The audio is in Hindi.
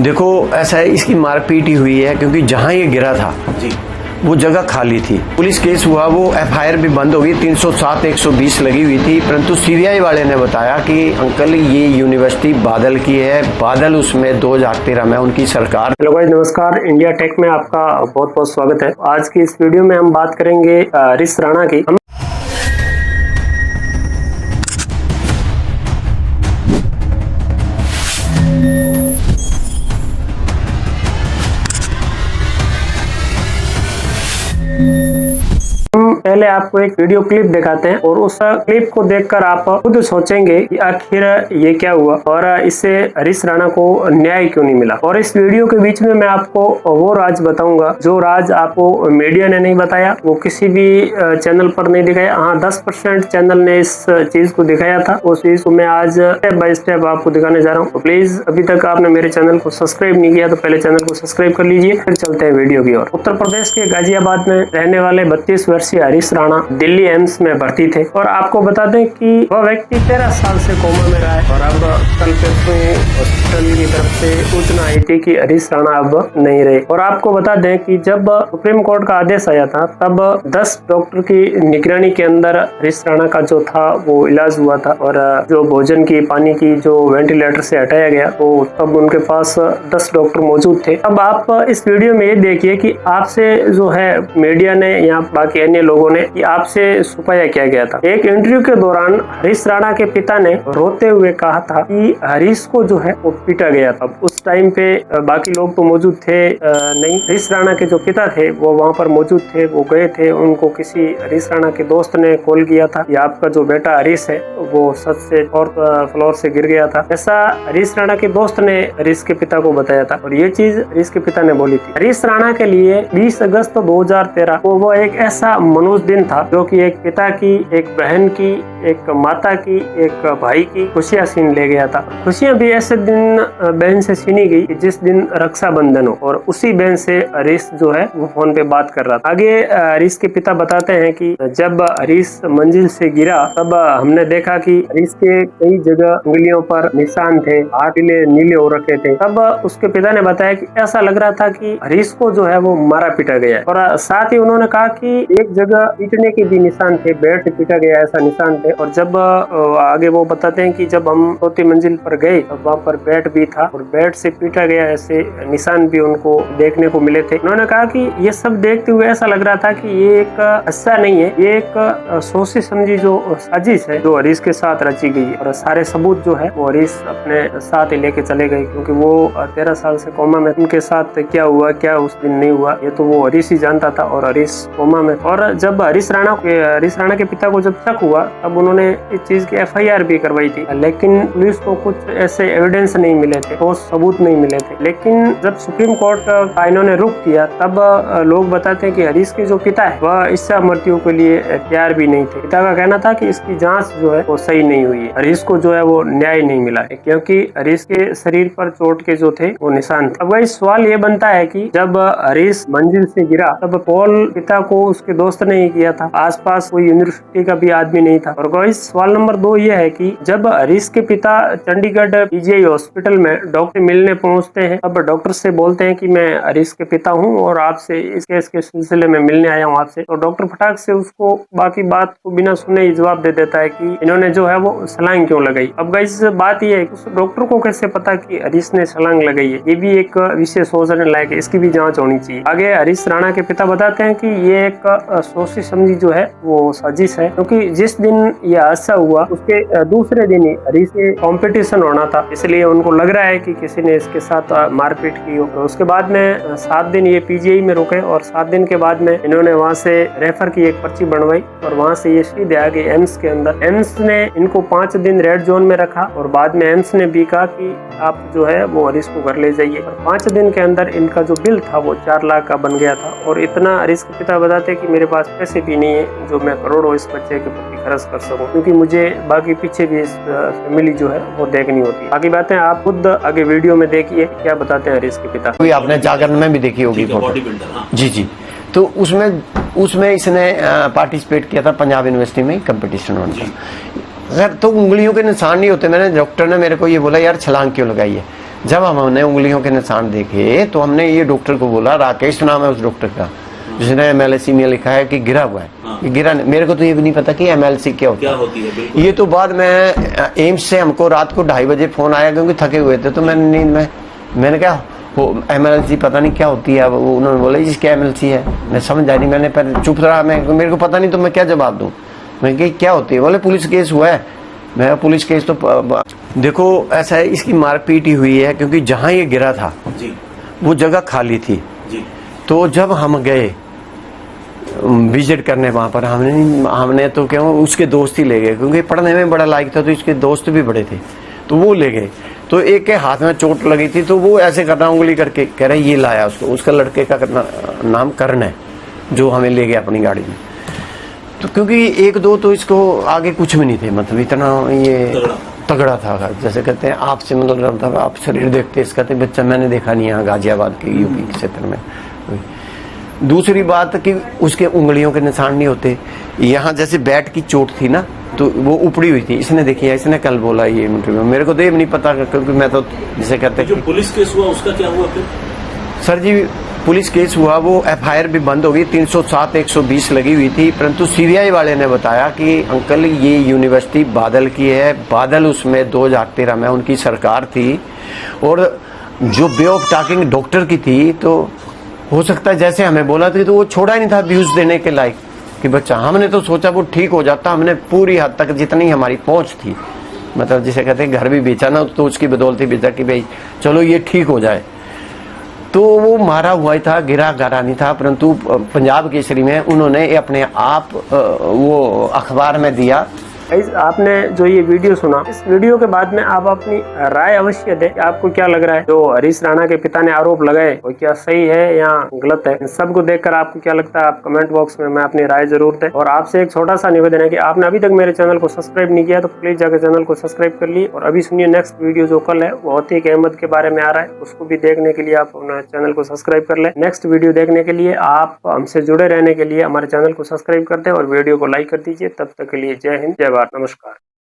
देखो ऐसा है, इसकी मारपीट ही हुई है क्योंकि जहाँ ये गिरा था जी वो जगह खाली थी। पुलिस केस हुआ, वो एफआईआर भी बंद हो गई, 307 120 लगी हुई थी, परंतु सीबीआई वाले ने बताया कि अंकल ये यूनिवर्सिटी बादल की है, बादल उसमें 2013 में उनकी सरकार। हेलो गाइस, नमस्कार। इंडिया टेक में आपका बहुत बहुत स्वागत है। आज की इस वीडियो में हम बात करेंगे हरीश राणा की। पहले आपको एक वीडियो क्लिप दिखाते हैं और उस क्लिप को देखकर आप खुद सोचेंगे कि आखिर ये क्या हुआ और इससे हरीश राणा को न्याय क्यों नहीं मिला। और इस वीडियो के बीच में मैं आपको वो राज बताऊंगा जो राज आपको मीडिया ने नहीं बताया, वो किसी भी चैनल पर नहीं दिखाया। हाँ, 10% चैनल ने इस चीज को दिखाया था। उस चीज को मैं आज स्टेप बाय स्टेप आपको दिखाने जा रहा हूँ। तो प्लीज अभी तक आपने मेरे चैनल को सब्सक्राइब नहीं किया तो पहले चैनल को सब्सक्राइब कर लीजिए, फिर चलते हैं वीडियो की ओर। उत्तर प्रदेश के गाजियाबाद में रहने वाले 32 वर्षीय हरीश राणा दिल्ली एम्स में भर्ती थे और आपको बता दें कि वह व्यक्ति 13 साल से कोमा में रहा है और अब कल हॉस्पिटल की तरफ से सूचना आई थी कि हरीश राणा अब नहीं रहे। और आपको बता दें कि जब सुप्रीम कोर्ट का आदेश आया था तब 10 डॉक्टर की निगरानी के अंदर हरीश राणा का जो था वो इलाज हुआ था और जो भोजन की, पानी की जो वेंटिलेटर से हटाया गया तो तब उनके पास 10 डॉक्टर मौजूद थे। अब आप इस वीडियो में ये देखिए कि आपसे जो है मीडिया ने या बाकी अन्य लोगों ने कि आपसे छुपाया क्या गया था। एक इंटरव्यू के दौरान हरीश राणा के पिता ने रोते हुए कहा था कि हरीश को जो है वो पीटा गया था। उस टाइम पे बाकी लोग तो मौजूद थे नहीं, हरीश राणा के जो पिता थे वो वहाँ पर मौजूद थे, वो गए थे। उनको किसी हरीश राणा के दोस्त ने कॉल किया था कि आपका जो बेटा हरीश है वो छत से 4th फ्लोर से गिर गया था। ऐसा हरीश राणा के दोस्त ने हरीश के पिता को बताया था और ये चीज हरीश के पिता ने बोली थी। हरीश राणा के लिए 20 अगस्त 2013 वो एक ऐसा मनोज दिन था जो कि एक पिता की, एक बहन की, एक माता की, एक भाई की खुशियां छीन ले गया था। खुशियां भी ऐसे दिन बहन से छीनी गई कि जिस दिन रक्षाबंधन हो और उसी बहन से हरीश जो है वो फोन पे बात कर रहा था। आगे हरीश के पिता बताते हैं कि जब हरीश मंजिल से गिरा तब हमने देखा कि हरीश के कई जगह उंगलियों पर निशान थे, हाथ पीले नीले हो रखे थे। तब उसके पिता ने बताया कि ऐसा लग रहा था कि हरीश को जो है वो मारा पीटा गया है और साथ ही उन्होंने कहा कि एक जगह पीटने के भी निशान थे, बेड से पीटा गया ऐसा निशान थे। और जब आगे वो बताते हैं कि जब हम 4थी मंजिल पर गए तब वहाँ पर बेड भी था और बेड से पीटा गया ऐसे निशान भी उनको देखने को मिले थे। उन्होंने कहा कि ये सब देखते हुए ऐसा लग रहा था कि ये एक हिस्सा नहीं है, ये एक सोची समझी जो साजिश है जो हरीश के साथ रची गई और सारे सबूत जो है वो हरीश अपने साथ ही लेके चले गए क्योंकि वो 13 साल से कोमा में, उनके साथ क्या हुआ क्या उस दिन नहीं हुआ ये तो वो हरीश ही जानता था और हरीश कोमा में। और जब हरीश राणा के पिता को जब शक हुआ तब उन्होंने इस चीज की एफआईआर भी करवाई थी, लेकिन पुलिस को कुछ ऐसे एविडेंस नहीं मिले थे, ठोस सबूत नहीं मिले थे। लेकिन जब सुप्रीम कोर्ट का इन्होंने रुख किया तब लोग बताते हैं कि हरीश के जो पिता है वह इच्छा मृत्यु के लिए तैयार भी नहीं थे। पिता का कहना था कि इसकी जांच जो है वो सही नहीं हुई है, हरीश को जो है वो न्याय नहीं मिला है क्योंकि हरीश के शरीर पर चोट के जो थे वो निशान थे। अब वही सवाल ये बनता है कि जब हरीश मंजिल से गिरा तब कॉल पिता को उसके दोस्त ने ही किया था, आसपास कोई यूनिवर्सिटी का भी आदमी नहीं था। और गाइस सवाल नंबर 2 ये है कि जब हरीश के पिता चंडीगढ़ पीजीआई हॉस्पिटल में डॉक्टर मिलने पहुंचते हैं तब डॉक्टर से बोलते हैं कि मैं हरीश के पिता हूं और आपसे इस केस के सिलसिले में मिलने आया हूं आपसे। तो डॉक्टर फटाक से उसको बाकी बात को बिना सुने ही जवाब दे देता है कि इन्होंने जो है वो छलांग क्यों लगाई। अब गाइस बात ये है उस डॉक्टर को कैसे पता कि हरीश ने छलांग लगाई है, ये भी एक विषय सोचने लायक है, इसकी भी जाँच होनी चाहिए। आगे हरीश राणा के पिता बताते हैं कि ये एक सोची समझी जो है वो साजिश है क्योंकि जिस दिन यह हादसा हुआ उसके दूसरे दिन ही हरीश से कंपटीशन होना था, इसलिए उनको लग रहा है कि किसी ने इसके साथ मारपीट की हो। तो उसके बाद में 7 दिन ये पीजीआई में रुके और 7 दिन के बाद में इन्होंने वहाँ से रेफर की एक पर्ची बनवाई और वहाँ से ये सीधे आ गए एम्स के अंदर। एम्स ने इनको 5 दिन रेड जोन में रखा और बाद में एम्स ने भी कहा कि आप जो है वो हरीश को घर ले जाइए। और 5 दिन के अंदर इनका जो बिल था वो 4 लाख का बन गया था और इतना हरीश के पिता बताते कि मेरे पास पैसे भी नहीं है जो मैं करोड़ों इस बच्चे के प्रति खर्च कर सकूं क्योंकि मुझे बाकी पीछे भी इस फैमिली जो है वो देखनी होती है। बाकी बातें आप खुद आगे वीडियो में देखिए क्या बताते हैं हरीश के पिता। अभी आपने जागरण में भी देखी होगी जी जी, तो उसमें इसने पार्टिसिपेट किया था पंजाब यूनिवर्सिटी में कंपटीशन होने का। अगर तो उंगलियों के निशान नहीं होते, मैंने डॉक्टर ने मेरे को ये बोला यार छलांग क्यों लगाई है, जब हमने उंगलियों के निशान देखे तो हमने ये डॉक्टर को बोला, राकेश नाम है उस डॉक्टर का, जिसने MLC में लिखा है कि गिरा हुआ है। ये गिरा, मेरे को तो ये भी नहीं पता कि MLC क्या होती है। बिल्कुल। ये तो बाद में एम्स से हमको रात को 2:30 बजे फोन आया, क्योंकि थके हुए थे, तो मैंने नींद में मैंने कहा वो MLC पता नहीं क्या होती है। वो उन्होंने बोला इसका MLC है। मैं समझ आई नहीं, मैंने पर चुप रहा, मेरे को पता नहीं तो मैं क्या जवाब दूँ। मैं कही क्या होती है? बोले पुलिस केस हुआ है। मैं पुलिस केस तो देखो ऐसा है, इसकी मारपीट ही हुई है, क्योंकि जहाँ ये गिरा था जी, वो जगह खाली थी जी। तो जब हम गए विजिट करने वहाँ पर, हमने तो क्यों उसके दोस्त ही ले गए, क्योंकि पढ़ने में बड़ा लायक था, तो इसके दोस्त भी बड़े थे, तो वो ले गए। तो एक के हाथ में चोट लगी थी, तो वो ऐसे करना उंगली करके कह रहा ये लाया उसको, उसका लड़के का नाम कर्ण है, जो हमें ले गया अपनी गाड़ी में। तो क्योंकि 1-2 तो इसको आगे कुछ भी नहीं थे, मतलब इतना ये तगड़ा था, जैसे कहते हैं आपसे मतलब था, आप शरीर देखते इसका तो बच्चा मैंने देखा नहीं यहाँ गाजियाबाद के यूपी के क्षेत्र में। दूसरी बात कि उसके उंगलियों के निशान नहीं होते, यहाँ जैसे बैट की चोट थी ना, तो वो उपड़ी हुई थी। इसने देखी है, इसने कल बोला ये इंटरव्यू में, मेरे को तो ये नहीं पता, क्योंकि मैं तो जिसे कहते हैं जो पुलिस केस हुआ उसका क्या हुआ फिर? सर जी पुलिस केस हुआ, वो FIR भी बंद हो गई, 307-120 लगी हुई थी, परंतु CBI वाले ने बताया कि अंकल ये यूनिवर्सिटी बादल की है, बादल उसमें 2013 में उनकी सरकार थी, और जो वे ऑफ टॉकिंग डॉक्टर की थी, तो हो सकता है जैसे हमें बोला था, तो वो छोड़ा ही नहीं था व्यूज देने के लायक कि बच्चा। हमने तो सोचा वो ठीक हो जाता, हमने पूरी हद तक जितनी हमारी पहुंच थी, मतलब जिसे कहते हैं घर भी बेचा ना, तो उसकी बदौलत ही बेचा कि भाई चलो ये ठीक हो जाए। तो वो मारा हुआ ही था, गिरा गारा नहीं था, परंतु पंजाब केसरी में उन्होंने अपने आप वो अखबार में दिया। आपने जो ये वीडियो सुना, इस वीडियो के बाद में आप अपनी राय अवश्य दें कि आपको क्या लग रहा है, जो हरीश राणा के पिता ने आरोप लगाए वो क्या सही है या गलत है। सबको देखकर आपको क्या लगता है, आप कमेंट बॉक्स में मैं अपनी राय जरूर दें। और आपसे एक छोटा सा निवेदन है कि आपने अभी तक मेरे चैनल को सब्सक्राइब नहीं किया तो प्लीज जाकर चैनल को सब्सक्राइब कर लीजिए। और अभी सुनिए नेक्स्ट वीडियो जो कल है, वो अतीक अहमद के बारे में आ रहा है, उसको भी देखने के लिए आप अपना चैनल को सब्सक्राइब कर ले। नेक्स्ट वीडियो देखने के लिए आप हमसे जुड़े रहने के लिए हमारे चैनल को सब्सक्राइब कर दें और वीडियो को लाइक कर दीजिए। तब तक के लिए जय हिंद, जय भारत, नमस्कार।